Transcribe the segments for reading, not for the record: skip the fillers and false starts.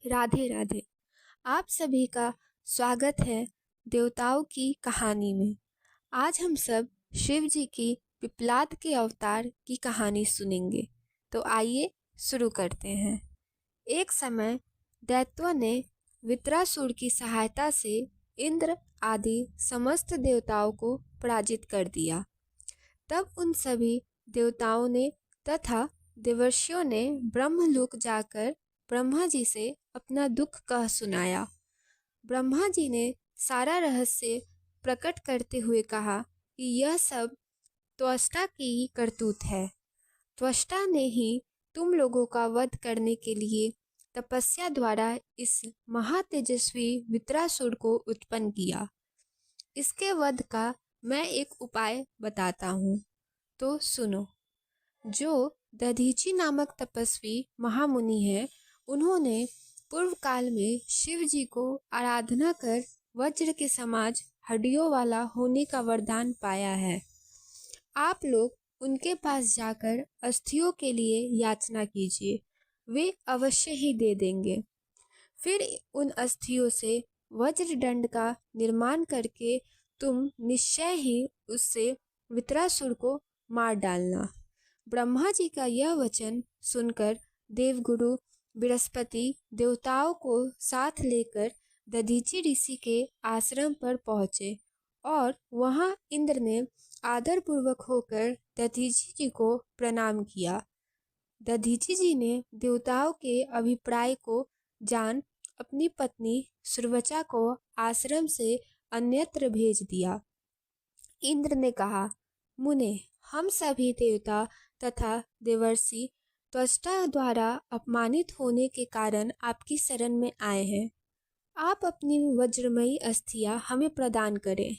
राधे राधे। आप सभी का स्वागत है देवताओं की कहानी में। आज हम सब शिव जी की पिपलाद के अवतार की कहानी सुनेंगे। तो आइए शुरू करते हैं। एक समय दैत्यों ने वित्रासुर की सहायता से इंद्र आदि समस्त देवताओं को पराजित कर दिया। तब उन सभी देवताओं ने तथा देवर्षियों ने ब्रह्मलोक जाकर ब्रह्मा जी से अपना दुख कह सुनाया। ब्रह्मा जी ने सारा रहस्य प्रकट करते हुए कहा कि यह सब त्वष्टा की करतूत है। त्वष्टा ने ही तुम लोगों का वध करने के लिए तपस्या द्वारा इस महातेजस्वी वित्रासुर को उत्पन्न किया। इसके वध का मैं एक उपाय बताता हूँ, तो सुनो। जो दधीचि नामक तपस्वी महामुनि है, उन्होंने पूर्व काल में शिव जी को आराधना कर वज्र के समाज हड्डियों वाला होने का वरदान पाया है। आप लोग उनके पास जाकर अस्थियों के लिए याचना कीजिए, वे अवश्य ही दे देंगे। फिर उन अस्थियों से वज्र दंड का निर्माण करके तुम निश्चय ही उससे वित्रासुर को मार डालना। ब्रह्मा जी का यह वचन सुनकर देवगुरु बृहस्पति देवताओं को साथ लेकर दधीचि ऋषि के आश्रम पर पहुँचे और वहाँ इंद्र ने आदर पूर्वक होकर दधीचि जी को प्रणाम किया। दधीचि जी ने देवताओं के अभिप्राय को जान अपनी पत्नी सुरवचा को आश्रम से अन्यत्र भेज दिया। इंद्र ने कहा, मुने, हम सभी देवता तथा देवर्षि त्वष्टा द्वारा अपमानित होने के कारण आपकी शरण में आए हैं। आप अपनी वज्रमयी अस्थियां हमें प्रदान करें।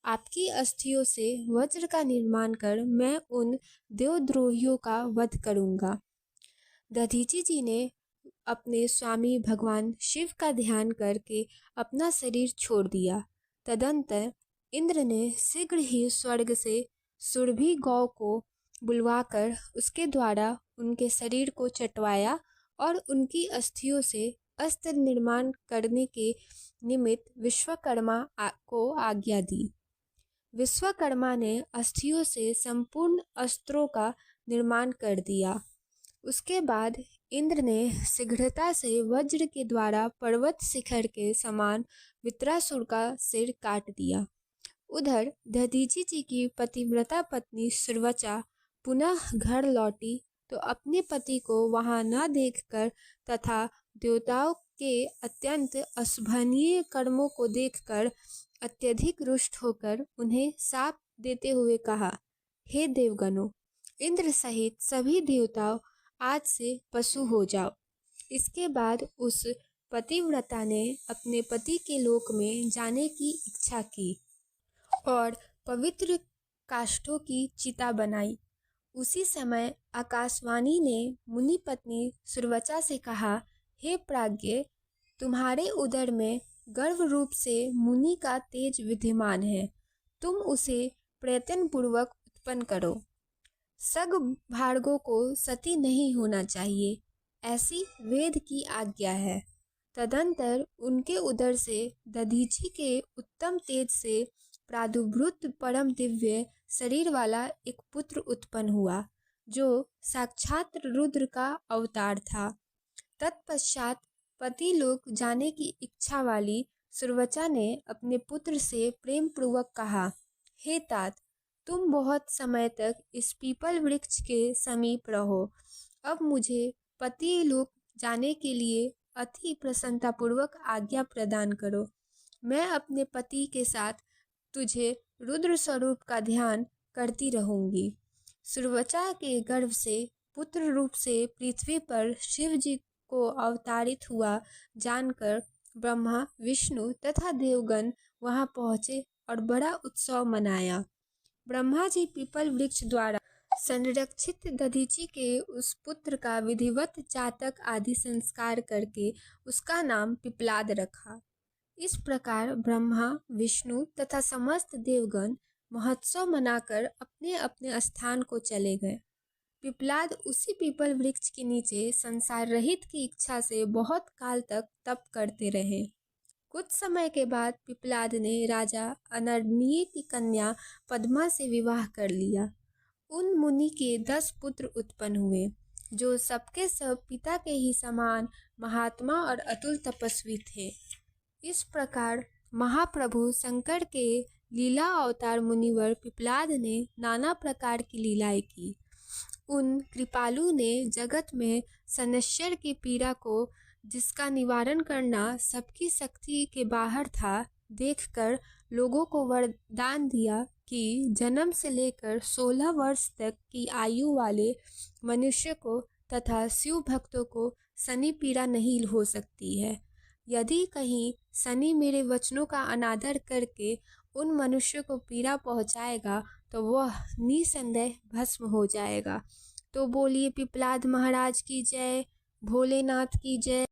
आपकी अस्थियों से वज्र का निर्माण कर मैं उन देवद्रोहियों का वध करूंगा। दधीचि जी ने अपने स्वामी भगवान शिव का ध्यान करके अपना शरीर छोड़ दिया। तदंतर इंद्र ने शीघ्र ही स्वर्ग से सुरभि गौ को बुलवाकर उसके द्वारा उनके शरीर को चटवाया और उनकी अस्थियों से अस्त्र निर्माण करने के निमित्त विश्वकर्मा को आज्ञा दी। विश्वकर्मा ने अस्थियों से संपूर्ण अस्त्रों का निर्माण कर दिया। उसके बाद इंद्र ने शीघ्रता से वज्र के द्वारा पर्वत शिखर के समान वित्रासुर का सिर काट दिया। उधर दधीचि जी की पतिव्रता पत्नी सुरवचा पुनः घर लौटी तो अपने पति को वहां न देखकर तथा देवताओं के अत्यंत अशुभनीय कर्मों को देखकर अत्यधिक रुष्ट होकर उन्हें शाप देते हुए कहा, हे देवगणों, इंद्र सहित सभी देवताओं आज से पशु हो जाओ। इसके बाद उस पतिव्रता ने अपने पति के लोक में जाने की इच्छा की और पवित्र काष्ठों की चिता बनाई। उसी समय आकाशवाणी ने मुनि पत्नी सुरवचा से कहा, हे प्राज्ञ, तुम्हारे उदर में गर्भ रूप से मुनि का तेज विद्यमान है। तुम उसे प्रयत्न पूर्वक उत्पन्न करो। सग भार्गों को सती नहीं होना चाहिए, ऐसी वेद की आज्ञा है। तदंतर उनके उदर से दधीचि के उत्तम तेज से प्रादुर्भूत परम दिव्य शरीर वाला एक पुत्र उत्पन्न हुआ, जो साक्षात रुद्र का अवतार था। तत्पश्चात पति लोक जाने की इच्छा वाली सुरवचा ने अपने पुत्र से प्रेम पूर्वक कहा, हे तात, तुम बहुत समय तक इस पीपल वृक्ष के समीप रहो। अब मुझे पति लोक जाने के लिए अति प्रसन्नता पूर्वक आज्ञा प्रदान करो। मैं अपने पति के साथ तुझे रुद्र स्वरूप का ध्यान करती रहूंगी। सुरवचा के गर्भ से पुत्र रूप से पृथ्वी पर शिव जी को अवतारित हुआ जानकर ब्रह्मा, विष्णु तथा देवगण वहां पहुंचे और बड़ा उत्सव मनाया। ब्रह्मा जी पीपल वृक्ष द्वारा संरक्षित दधीचि के उस पुत्र का विधिवत जातक आदि संस्कार करके उसका नाम पिपलाद रखा। इस प्रकार ब्रह्मा, विष्णु तथा समस्त देवगण महोत्सव मनाकर अपने अपने स्थान को चले गए। पिप्पलाद उसी पीपल वृक्ष के नीचे संसार रहित की इच्छा से बहुत काल तक तप करते रहे। कुछ समय के बाद पिप्पलाद ने राजा अनर्नीय की कन्या पद्मा से विवाह कर लिया। उन मुनि के 10 पुत्र उत्पन्न हुए, जो सबके सब पिता के ही समान महात्मा और अतुल तपस्वी थे। इस प्रकार महाप्रभु शंकर के लीला अवतार मुनिवर पिप्पलाद ने नाना प्रकार की लीलाएं की। उन कृपालु ने जगत में शनैश्चर की पीड़ा को, जिसका निवारण करना सबकी शक्ति के बाहर था, देखकर लोगों को वरदान दिया कि जन्म से लेकर 16 वर्ष तक की आयु वाले मनुष्य को तथा शिव भक्तों को शनि पीड़ा नहीं हो सकती है। यदि कहीं शनि मेरे वचनों का अनादर करके उन मनुष्यों को पीड़ा पहुंचाएगा तो वह निसंदेह भस्म हो जाएगा। तो बोलिए पिप्पलाद महाराज की जय, भोलेनाथ की जय।